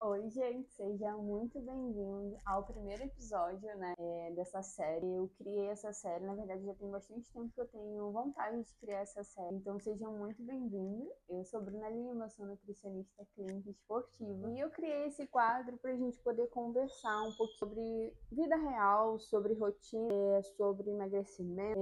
Oi, gente, seja muito bem-vindo ao primeiro episódio, né, dessa série. Eu criei essa série, na verdade já tem bastante tempo que eu tenho vontade de criar essa série, então sejam muito bem-vindos. Eu sou Bruna Lima, sou nutricionista clínica esportiva e eu criei esse quadro para a gente poder conversar um pouco sobre vida real, sobre rotina, sobre emagrecimento,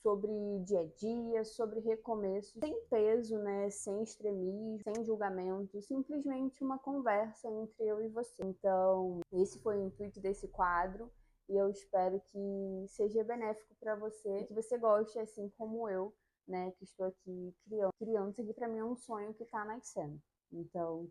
sobre dia a dia, sobre recomeço, sem peso, né, sem extremismo, sem julgamento, simplesmente uma conversa entre eu e você. Então, esse foi o intuito desse quadro e eu espero que seja benéfico para você, que você goste assim como eu, né, que estou aqui criando. Isso aqui para mim é um sonho que está nascendo. Então,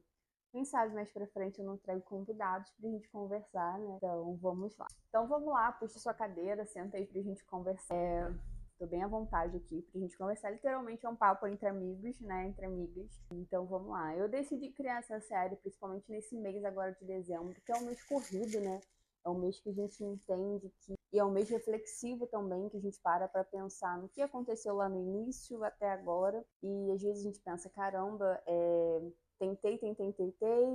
quem sabe mais pra frente eu não trago convidados pra gente conversar, né? Então vamos lá. Então vamos lá, puxa sua cadeira, senta aí pra gente conversar. Tô bem à vontade aqui pra gente conversar. Literalmente é um papo entre amigos, né? Entre amigas. Então vamos lá. Eu decidi criar essa série, principalmente nesse mês agora de dezembro, que é um mês corrido, né? É um mês que a gente entende que. E é um mês reflexivo também, que a gente para pensar no que aconteceu lá no início até agora. E às vezes a gente pensa, caramba, tentei,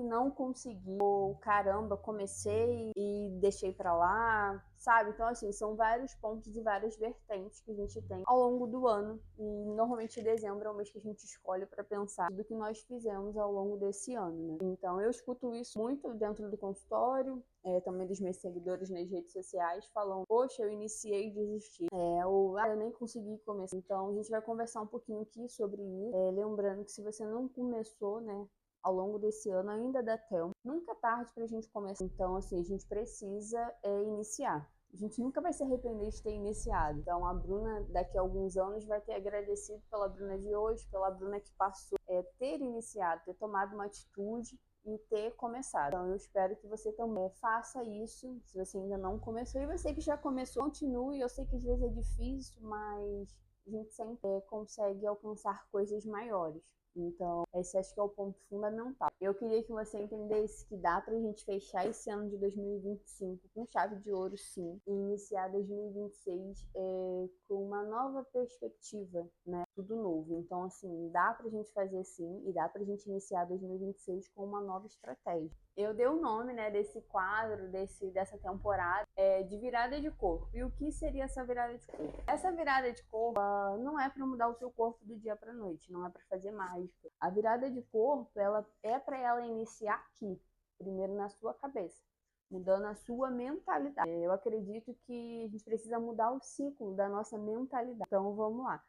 não consegui. Ou, caramba, comecei e deixei pra lá, sabe? Então, assim, são vários pontos e várias vertentes que a gente tem ao longo do ano. E normalmente dezembro é o mês que a gente escolhe para pensar tudo que nós fizemos ao longo desse ano, né? Então, eu escuto isso muito dentro do consultório, também dos meus seguidores nas redes sociais, falando, poxa, eu iniciei e desisti. Ou, eu nem consegui começar. Então, a gente vai conversar um pouquinho aqui sobre isso. Lembrando que se você não começou, né, ao longo desse ano, ainda dá tempo. Nunca é tarde pra gente começar. Então, assim, a gente precisa iniciar. A gente nunca vai se arrepender de ter iniciado. Então, a Bruna, daqui a alguns anos, vai ter agradecido pela Bruna de hoje, pela Bruna que passou, ter iniciado, ter tomado uma atitude e ter começado. Então, eu espero que você também faça isso, se você ainda não começou. E você que já começou, continue. Eu sei que às vezes é difícil, mas a gente sempre consegue alcançar coisas maiores. Então, esse acho que é o ponto fundamental. Eu queria que você entendesse que dá pra gente fechar esse ano de 2025 com chave de ouro, sim, e iniciar 2026 com uma nova perspectiva, né? Tudo novo. Então, assim, dá pra gente fazer sim, e dá pra gente iniciar 2026 com uma nova estratégia. Eu dei o nome, né, desse quadro, dessa temporada, de virada de corpo. E o que seria essa virada de corpo? Essa virada de corpo não é para mudar o seu corpo do dia para noite, não é para fazer mágica. A virada de corpo, ela é para ela iniciar aqui, primeiro na sua cabeça, mudando a sua mentalidade. Eu acredito que a gente precisa mudar o ciclo da nossa mentalidade. Então vamos lá.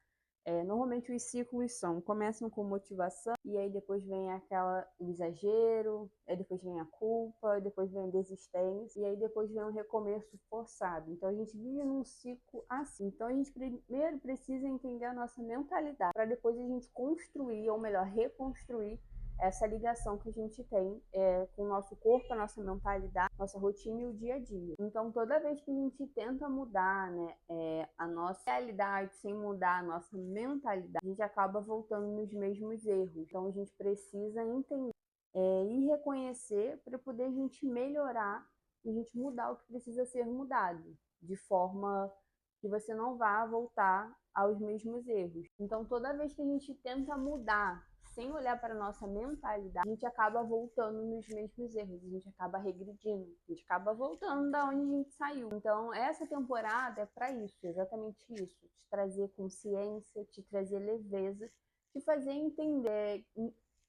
Normalmente os ciclos começam com motivação, e aí depois vem o exagero, aí depois vem a culpa, aí depois vem a desistência, e aí depois vem um recomeço forçado. Então a gente vive num ciclo assim. Então a gente primeiro precisa entender a nossa mentalidade, para depois a gente construir, ou melhor, reconstruir essa ligação que a gente tem com o nosso corpo, a nossa mentalidade, nossa rotina e o dia a dia. Então, toda vez que a gente tenta mudar, né, a nossa realidade sem mudar a nossa mentalidade, a gente acaba voltando nos mesmos erros. Então, a gente precisa entender e reconhecer para poder a gente melhorar e a gente mudar o que precisa ser mudado, de forma que você não vá voltar aos mesmos erros. Então, toda vez que a gente tenta mudar sem olhar para a nossa mentalidade, a gente acaba voltando nos mesmos erros, a gente acaba regredindo, a gente acaba voltando da onde a gente saiu. Então, essa temporada é para isso, exatamente isso, te trazer consciência, te trazer leveza, te fazer entender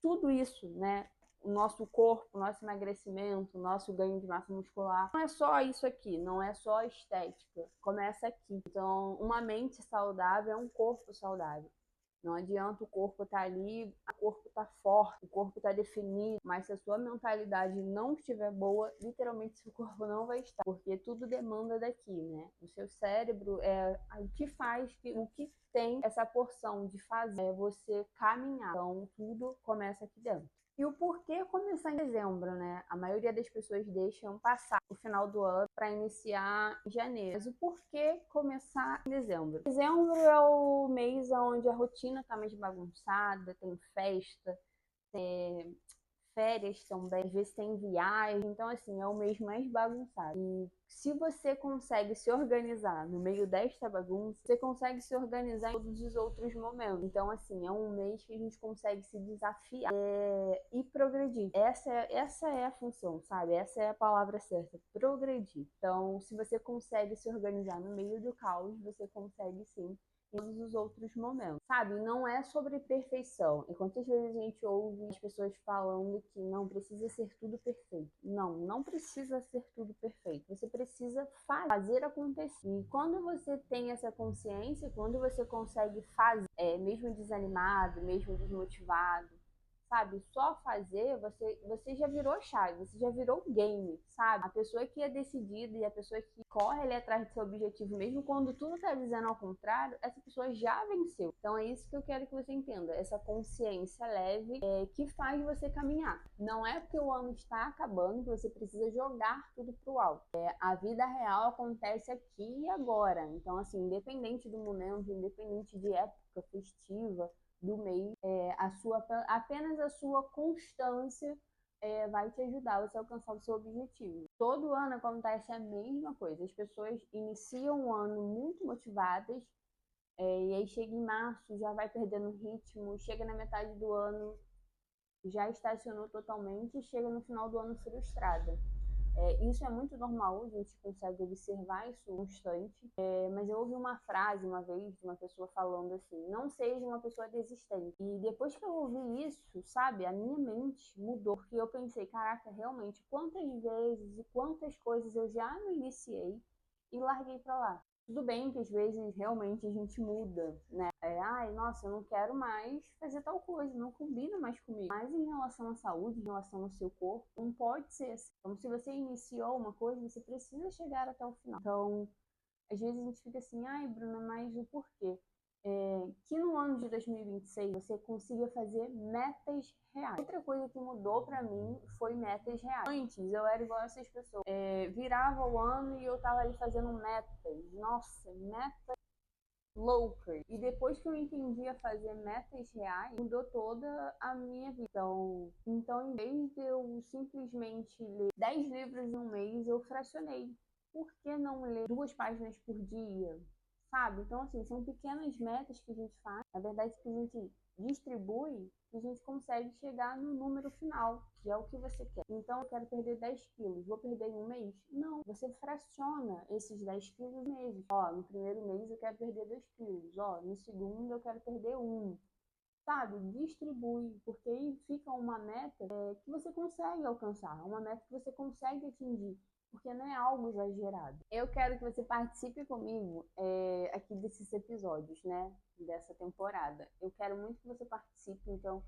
tudo isso, né? O nosso corpo, o nosso emagrecimento, o nosso ganho de massa muscular. Não é só isso aqui, não é só estética, começa aqui. Então, uma mente saudável é um corpo saudável. Não adianta o corpo estar ali, o corpo está forte, o corpo está definido, mas se a sua mentalidade não estiver boa, literalmente seu corpo não vai estar, porque tudo demanda daqui, né? O seu cérebro o que faz, o que tem essa porção de fazer é você caminhar. Então, tudo começa aqui dentro. E o porquê começar em dezembro, né? A maioria das pessoas deixam passar o final do ano para iniciar em janeiro. Mas o porquê começar em dezembro? Dezembro é o mês onde a rotina está mais bagunçada, tem festa, tem férias também, às vezes tem viagem, então assim, é o mês mais bagunçado. E se você consegue se organizar no meio desta bagunça, você consegue se organizar em todos os outros momentos. Então assim, é um mês que a gente consegue se desafiar e progredir. Essa é a função, sabe? Essa é a palavra certa, progredir. Então, se você consegue se organizar no meio do caos, você consegue sim em todos os outros momentos, sabe? Não é sobre perfeição. E quantas vezes a gente ouve as pessoas falando que não precisa ser tudo perfeito. Não, não precisa ser tudo perfeito. Você precisa fazer acontecer. E quando você tem essa consciência, quando você consegue fazer, mesmo desanimado, mesmo desmotivado, sabe? Só fazer, você já virou chave, você já virou game, sabe? A pessoa que é decidida e a pessoa que corre ali atrás do seu objetivo, mesmo quando tudo tá dizendo ao contrário, essa pessoa já venceu. Então é isso que eu quero que você entenda, essa consciência leve que faz você caminhar. Não é porque o ano está acabando que você precisa jogar tudo pro alto. A vida real acontece aqui e agora. Então, assim, independente do momento, independente de época festiva, do mês, apenas a sua constância vai te ajudar você a alcançar o seu objetivo. Todo ano acontece a mesma coisa. As pessoas iniciam o ano muito motivadas, e aí chega em março, já vai perdendo ritmo, chega na metade do ano, já estacionou totalmente e chega no final do ano frustrada. Isso é muito normal, a gente consegue observar isso constante. Mas eu ouvi uma frase uma vez de uma pessoa falando assim: não seja uma pessoa desistente. E depois que eu ouvi isso, sabe, a minha mente mudou, porque eu pensei: caraca, realmente, quantas vezes e quantas coisas eu já não iniciei e larguei pra lá. Tudo bem que às vezes realmente a gente muda, né? Ai, nossa, eu não quero mais fazer tal coisa, não combina mais comigo. Mas em relação à saúde, em relação ao seu corpo, não pode ser assim. Então, se você iniciou uma coisa, você precisa chegar até o final. Então, às vezes a gente fica assim, ai, Bruna, mas o porquê? Que no ano de 2026 você consiga fazer metas reais. Outra coisa que mudou pra mim foi metas reais. Antes eu era igual a essas pessoas. Virava o ano e eu tava ali fazendo metas. Nossa, metas loucas. E depois que eu entendi a fazer metas reais, mudou toda a minha vida. Então em vez de eu simplesmente ler 10 livros em um mês, eu fracionei. Por que não ler 2 páginas por dia? Sabe? Então, assim, são pequenas metas que a gente faz, na verdade, que a gente distribui, que a gente consegue chegar no número final, que é o que você quer. Então, eu quero perder 10 quilos, vou perder em um mês? Não, você fraciona esses 10 quilos em meses. Ó, no primeiro mês eu quero perder 2 quilos, ó, no segundo eu quero perder 1. Sabe, distribui, porque aí fica uma meta que você consegue alcançar, uma meta que você consegue atingir, porque não é algo exagerado. Eu quero que você participe comigo aqui desses episódios, né, dessa temporada. Eu quero muito que você participe, então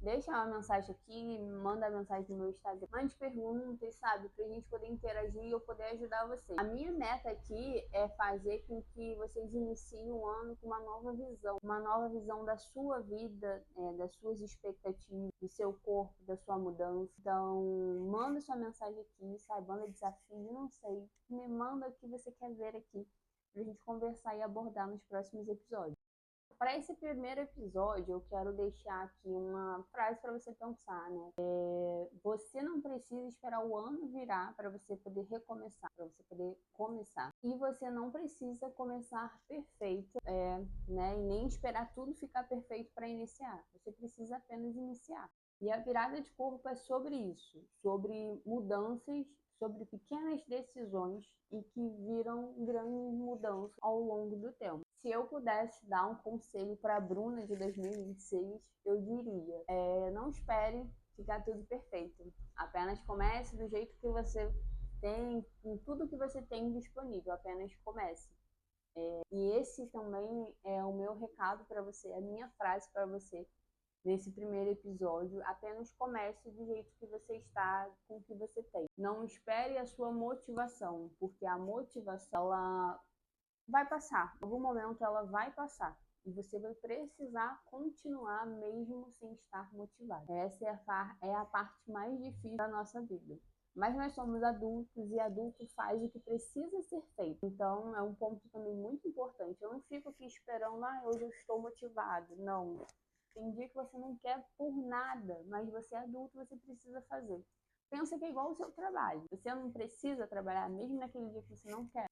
deixa uma mensagem aqui, manda mensagem no meu Instagram, mande perguntas, sabe, pra gente poder interagir e eu poder ajudar vocês. A minha meta aqui é fazer com que vocês iniciem o ano com uma nova visão da sua vida, das suas expectativas, do seu corpo, da sua mudança. Então, manda sua mensagem aqui, sabe, manda desafio, não sei, me manda o que você quer ver aqui, pra gente conversar e abordar nos próximos episódios. Para esse primeiro episódio, eu quero deixar aqui uma frase para você pensar, né? Você não precisa esperar o ano virar para você poder recomeçar, para você poder começar. E você não precisa começar perfeito, né? E nem esperar tudo ficar perfeito para iniciar. Você precisa apenas iniciar. E a virada de corpo é sobre isso, sobre mudanças, sobre pequenas decisões e que viram grandes mudanças ao longo do tempo. Se eu pudesse dar um conselho para a Bruna de 2026, eu diria: não espere ficar tudo perfeito. Apenas comece do jeito que você tem, com tudo que você tem disponível. Apenas comece. E esse também é o meu recado para você, a minha frase para você nesse primeiro episódio. Apenas comece do jeito que você está, com o que você tem. Não espere a sua motivação, porque a motivação, ela vai passar. Em algum momento ela vai passar. E você vai precisar continuar mesmo sem estar motivado. Essa é a parte mais difícil da nossa vida. Mas nós somos adultos e adulto faz o que precisa ser feito. Então é um ponto também muito importante. Eu não fico aqui esperando, hoje eu estou motivado. Não. Tem dia que você não quer por nada, mas você é adulto, você precisa fazer. Pensa que é igual o seu trabalho. Você não precisa trabalhar mesmo naquele dia que você não quer.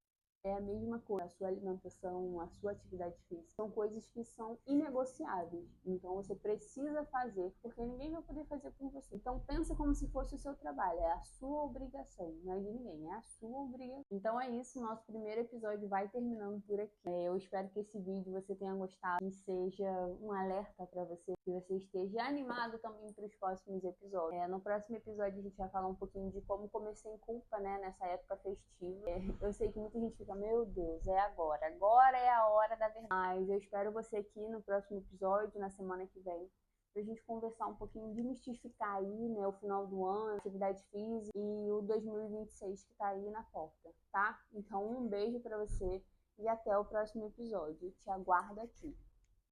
É a mesma coisa, a sua alimentação, a sua atividade física, são coisas que são inegociáveis. Então você precisa fazer, porque ninguém vai poder fazer por você. Então pensa como se fosse o seu trabalho, é a sua obrigação, não é de ninguém, é a sua obrigação. Então é isso, nosso primeiro episódio vai terminando por aqui. Eu espero que esse vídeo você tenha gostado, que seja um alerta para você, que você esteja animado também para os próximos episódios. No próximo episódio a gente vai falar um pouquinho de como comer sem culpa, né, nessa época festiva. Eu sei que muita gente fica, meu Deus, é agora é a hora da verdade. Mas eu espero você aqui no próximo episódio, na semana que vem, pra gente conversar um pouquinho, desmistificar aí, né, o final do ano, atividade física e o 2026 que tá aí na porta, tá? Então um beijo pra você e até o próximo episódio. Te aguardo aqui.